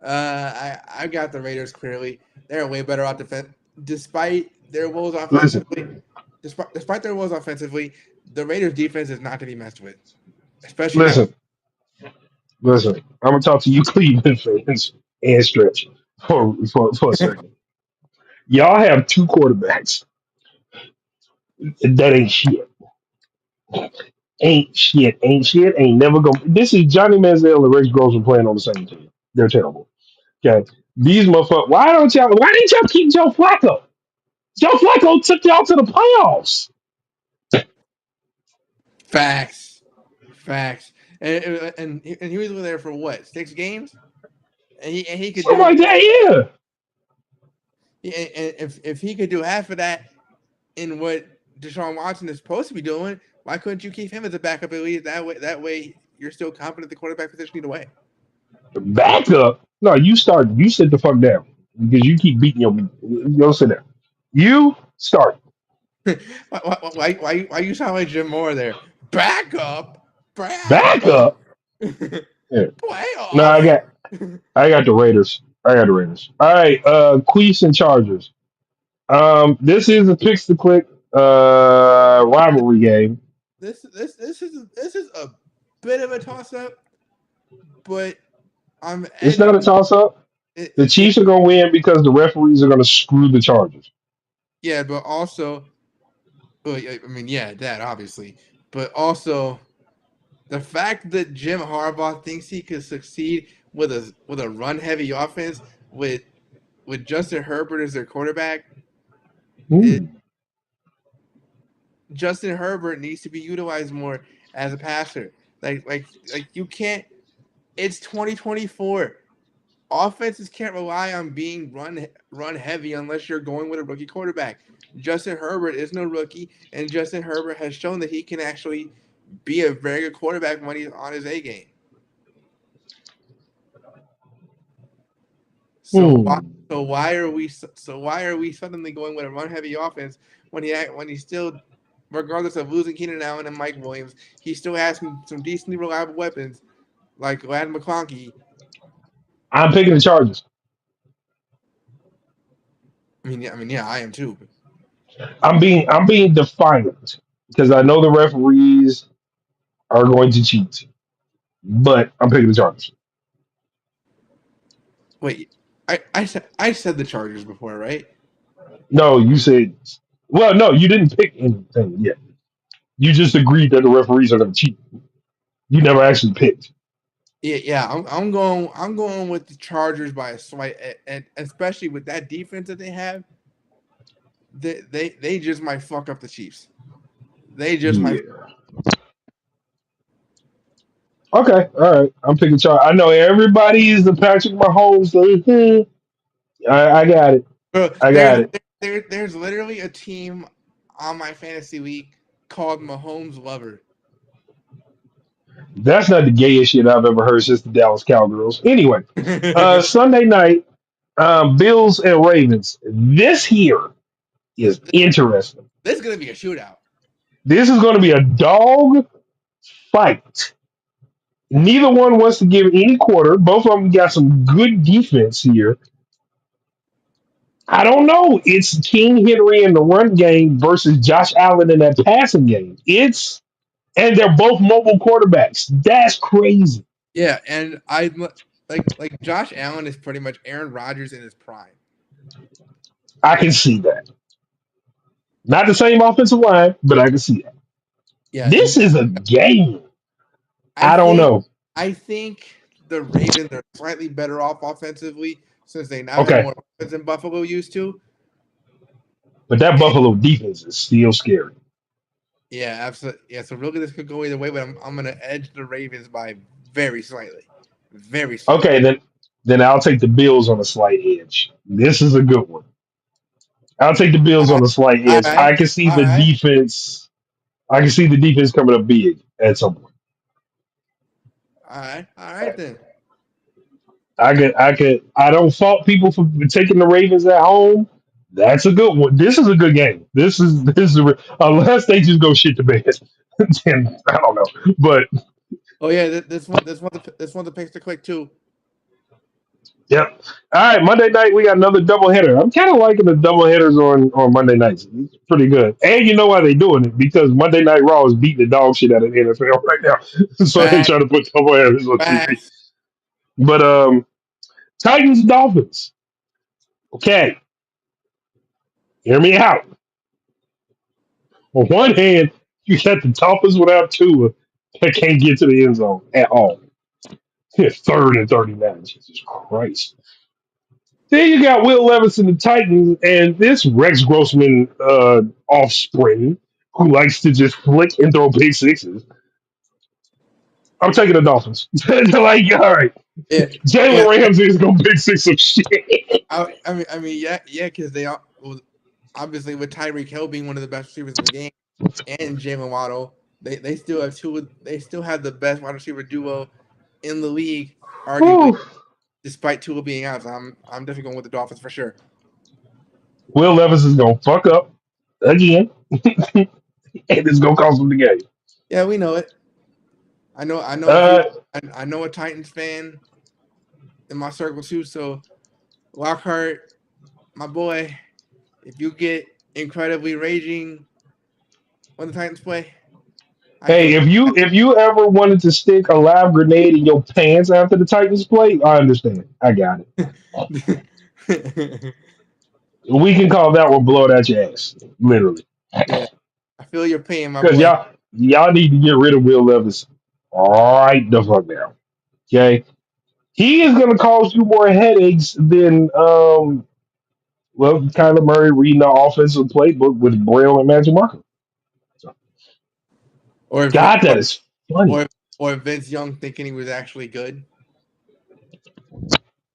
I got the Raiders clearly. They're way better off defense, despite their woes Listen, offensively. Despite their woes offensively, the Raiders defense is not to be messed with, especially not with. listen, listen. I'm gonna talk to you, Cleveland fans, and stretch for a second. Y'all have two quarterbacks that ain't shit. Ain't shit. Ain't shit. Ain't never gonna. This is Johnny Manziel and Rex Grossman playing on the same team. They're terrible. Okay. These motherfuckers. Why don't y'all? Why didn't y'all keep Joe Flacco? Joe Flacco took y'all to the playoffs. Facts, facts, and he was there for what 6 games, and he could Something do like that. Yeah. and if he could do half of that in what Deshaun Watson is supposed to be doing, why couldn't you keep him as a backup at least that way you're still confident at the quarterback position either way. Back up. No, you start. You sit the fuck down because you keep beating your meat. You don't sit down. You start. Why you sound like Jim Moore there? Back Back up, up. Yeah. No, playoffs. I got the Raiders. I got the Raiders. All right, Queefs and Chargers. This is a picks to click rivalry game. This is a bit of a toss up, but I'm It's not a edging toss up. The yeah, Chiefs are gonna win because the referees are gonna screw the Chargers. yeah, but also well, I mean, yeah, that obviously, but also the fact that Jim Harbaugh thinks he could succeed with a run heavy offense with Justin Herbert as their quarterback. It, Hmm. Justin Herbert needs to be utilized more as a passer. Like you can't. It's 2024. Offenses can't rely on being run heavy unless you're going with a rookie quarterback. Justin Herbert is no rookie, and Justin Herbert has shown that he can actually be a very good quarterback when he's on his A game. So why Hmm. why are we suddenly going with a run heavy offense when he still, regardless of losing Keenan Allen and Mike Williams, he still has some decently reliable weapons like Lad McConkey. I'm picking the Chargers. Yeah, I am too. I'm being defiant because I know the referees are going to cheat, but I'm picking the Chargers. Wait, I said the Chargers before, right? No, you said. Well, no, you didn't pick anything yet. You just agreed that the referees are going to cheat. You never actually picked. Yeah. I'm going with the Chargers by a slight, and especially with that defense that they have, they just might fuck up the Chiefs. They just might. Yeah. Okay. All right. I'm picking Chargers. I know everybody is the Patrick Mahomes. I got it. Bro, I got it. there's literally a team on my fantasy league called Mahomes Lover. That's not the gayest shit I've ever heard since the Dallas Cowgirls. Anyway, this Sunday night, Bills and Ravens. This here is interesting. is gonna be a shootout. This is going to be a dog fight. Neither one wants to give any quarter. Both of them got some good defense here. I don't know. It's King Henry in the run game versus Josh Allen in that passing game. And they're both mobile quarterbacks. That's crazy. Yeah, and like Josh Allen is pretty much Aaron Rodgers in his prime. I can see that. Not the same offensive line, but I can see that. Yeah, This is a game. I I don't think know. I think the Ravens are slightly better off offensively since they now have Okay, more offense than Buffalo used to. but that And Buffalo defense is still scary. yeah, absolutely. Yeah, so really this could go either way, but I'm gonna edge the Ravens by very slightly, very slightly. Okay, then I'll take the Bills on a slight edge. This is a good one. I'll take the All Bills on right, a slight all edge. right, I can see all the right, defense. I can see the defense coming up big at some point. all right then. I don't fault people for taking the Ravens at home. That's a good one. This is a good game. Unless they just go shit to bed. Then I don't know. But Oh yeah, this one the picks to click too. yep. All right, Monday night we got another doubleheader. I'm kind of liking the doubleheaders on Monday nights. It's pretty good. And you know why they're doing it? Because Monday Night Raw is beating the dog shit out of the NFL right now. So they Facts, trying to put doubleheaders on TV. facts. But Titans Dolphins. Okay, hear me out. On one hand, you got the Dolphins without Tua that can't get to the end zone at all. It's third and 39. Jesus Christ. Then you got Will Levis and the Titans and this Rex Grossman offspring who likes to just flick and throw big sixes. I'm taking the Dolphins. Like, all right, Yeah, yeah. Jalen Ramsey is going to big six some shit. Yeah, because they are well, obviously with Tyreek Hill being one of the best receivers in the game and Jalen Waddle, they still have two. They still have the best wide receiver duo in the league, arguably, Whew. despite Tua being out. So I'm definitely going with the Dolphins for sure. Will Levis is going to fuck up again, and it's going to cost him the game. Yeah, we know it. I know a few. Uh, I know a Titans fan in my circle too. So Lockhart, my boy, if you get incredibly raging when the Titans play, I Hey, feel if you ever wanted to stick a live grenade in your pants after the Titans play, I understand. I got it. bad. We can call that one blow it out your ass, literally. Yeah, feel your pain, my because boy. y'all need to get rid of Will Levis right the fuck now. Okay, he is going to cause you more headaches than well, Kyler Murray reading the offensive playbook with Braille and Magic Marker. So, Or if God, that is funny. or or Vince Young thinking he was actually good.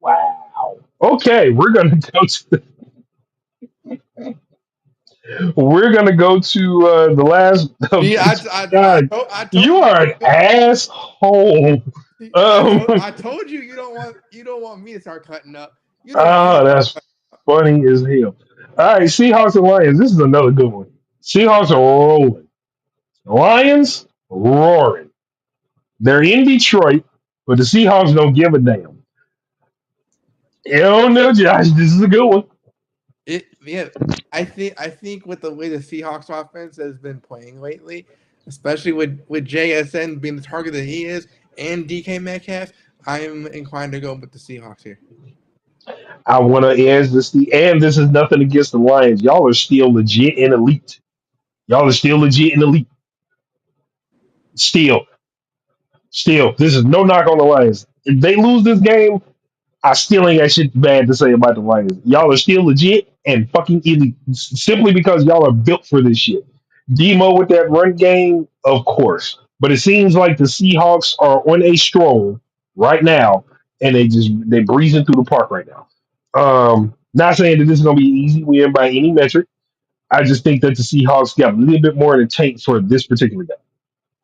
Wow. Okay, we're gonna go to the last of See, this. God, I you told you, are an asshole. Um, I told you you don't want me to start cutting up. You don't want me to ah, start that's cutting. funny as hell. All right, Seahawks and Lions. This is another good one. Seahawks are rolling. Lions roaring. They're in Detroit, but the Seahawks don't give a damn. You don't know, Josh. This is a good one. Yeah, I think with the way the Seahawks offense has been playing lately, especially with JSN being the target that he is and DK Metcalf, I'm inclined to go with the Seahawks here. I want to ask this, and this is nothing against the Lions. Y'all are still legit and elite. Y'all are still legit and elite. Still, still. This is no knock on the Lions. If they lose this game, I still ain't got shit bad to say about the Lions. Y'all are still legit and fucking elite simply because y'all are built for this shit. Demo with that run game, of course. But it seems like the Seahawks are on a stroll right now, and they breezing through the park right now. Not saying that this is gonna be an easy win by any metric. I just think that the Seahawks got a little bit more in the tank for this particular game.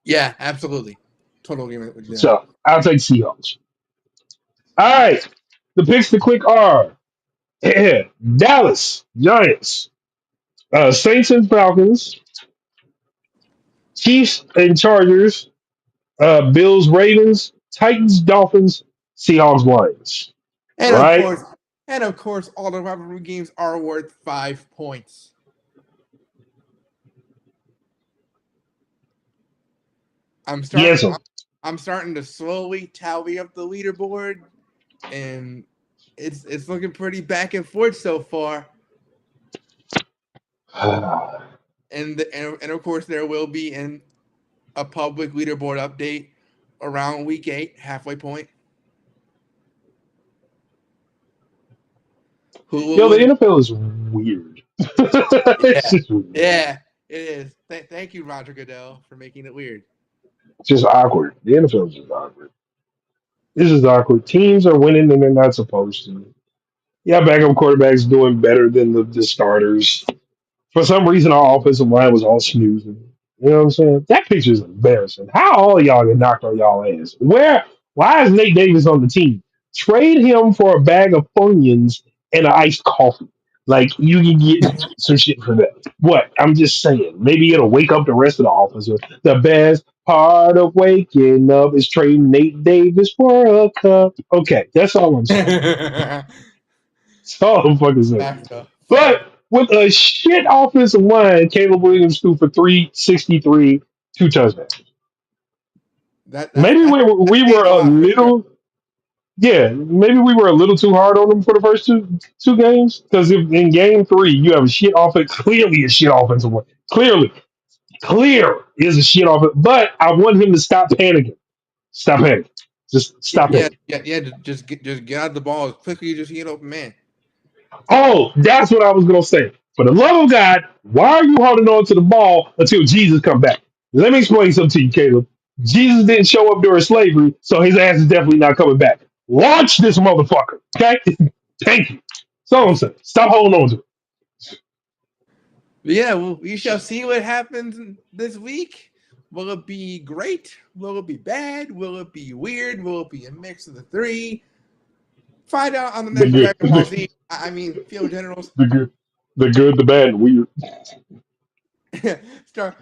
Yeah, absolutely. Total agreement with you there. So I'll take Seahawks. All right. The picks to click are Dallas Giants, Saints and Falcons, Chiefs and Chargers, Bills Ravens, Titans Dolphins, Seahawks Lions. And of Right? course, all the rivalry games are worth 5 points. I'm Yes. starting. I'm starting to slowly tally up the leaderboard, and it's looking pretty back and forth so far. And of course, there will be a public leaderboard update around week 8, halfway point. Who will Yo, the win? NFL is weird. It's Yeah, just weird. yeah, it is. Thank you, Roger Goodell, for making it weird. Just awkward. The NFL is just awkward. This is awkward. Teams are winning and they're not supposed to. Yeah, backup quarterbacks doing better than the starters. For some reason, our offensive line was all snoozing. You know what I'm saying? That picture is embarrassing. How all of y'all get knocked on y'all ass? Where? Why is Nate Davis on the team? Trade him for a bag of Funyuns and an iced coffee. Like you can get some shit for that. What? I'm just saying. Maybe it'll wake up the rest of the offense. The best part of waking up is trading Nate Davis for a cup. Okay, that's all I'm saying. Fair That's all I'm fucking saying. enough. Fair enough. But with a shit offensive line, Caleb Williams threw for 363, 2 touchdowns. Maybe That's we saying were a a lot for sure. little, yeah, maybe we were a little too hard on them for the first two games. Because if in game three you have a shit offense, clearly a shit offensive line, clear is a shit offense. But I want him to stop panicking. Stop panicking. Just stop panicking. Yeah. Just get out the ball as quickly as you see an open man. Oh, that's what I was gonna say. For the love of God, why are you holding on to the ball until Jesus come back? Let me explain something to you, Caleb. Jesus didn't show up during slavery, so his ass is definitely not coming back. Launch this motherfucker, okay? Thank you. That's all I'm saying. Stop holding on to it. But yeah, well, we shall see what happens this week. Will it be great? Will it be bad? Will it be weird? Will it be a mix of the three? Find out on the The next good, Dragon Ball Z. I mean, Field Generals. the good, the good, the bad, and weird. Star,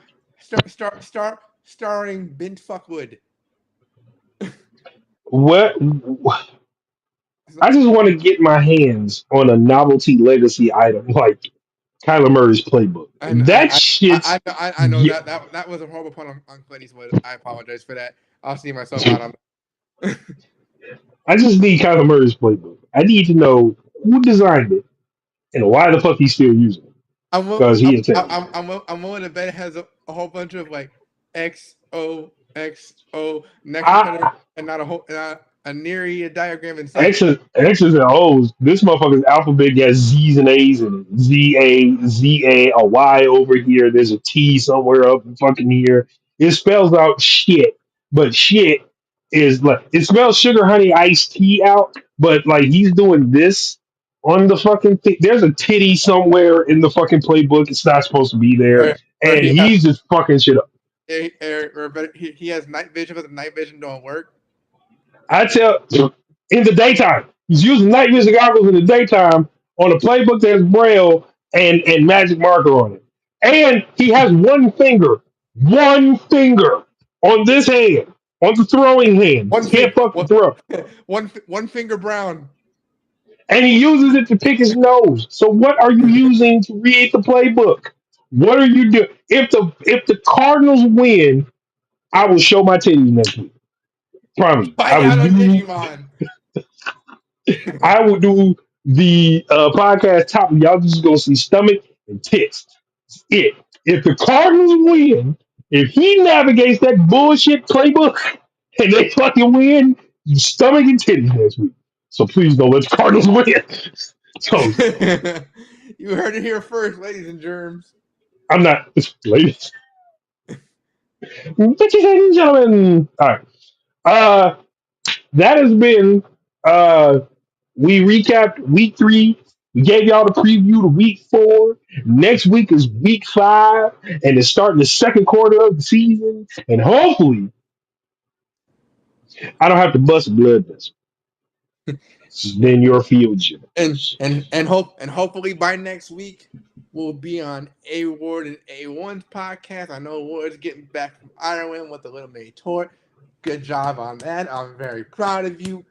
starring Bint Fuckwood. What? I just want to get my hands on a novelty legacy item like Kyler Murray's playbook. And That shit's I know that was a horrible pun on Clint Eastwood. I apologize for that. I'll see myself out on. I just need Kyler Murray's playbook. I need to know who designed it and why the fuck he's still using it. I'm Because he is terrible. I'm willing to bet it has a whole bunch of like XOXO next to each other I and not a whole not a near diagram in sight. X's and O's. This motherfucker's alphabet got Z's and A's in it. A Y over here. There's a T somewhere up fucking here. It spells out shit, but shit is like it spells sugar honey iced tea out, but like he's doing this on the fucking thing. There's a titty somewhere in the fucking playbook. It's not supposed to be there, Or and he has he's just fucking shit up. he has night vision, but the night vision don't work. I tell in the daytime. He's using night vision goggles in the daytime on a playbook that has braille and magic marker on it. And he has one finger on this hand, on the throwing hand. One Can't thing, fucking throw. one finger brown. And he uses it to pick his nose. So what are you using to read the playbook? What are you doing? If the Cardinals win, I will show my titties next week. Promise. I Find will out on do Digimon. I will do the podcast top. Y'all just gonna see stomach and tits. That's it. If the Cardinals win, if he navigates that bullshit playbook and they fucking win, stomach and titties next week. So please don't let the Cardinals win. So You heard it here first, ladies and germs. I'm not, ladies, bitches and gentlemen. All right. Uh, that has been uh we recapped week 3. We gave y'all the preview to week 4. Next week is week 5, and it's starting the second quarter of the season. And hopefully, I don't have to bust a blood vessel. Then your field generals. And hopefully by next week we'll be on A Ward and A1's podcast. I know Ward's getting back from Ireland with the Little May tour. Good job on that. I'm very proud of you.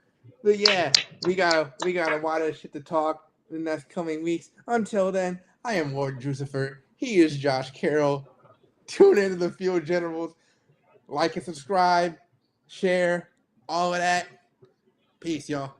But yeah, we got a lot of shit to talk in the next coming weeks. Until then, I am Ward Drusifer. He is Josh Carroll. Tune into the Field Generals. Like and subscribe, share, all of that. Peace, y'all.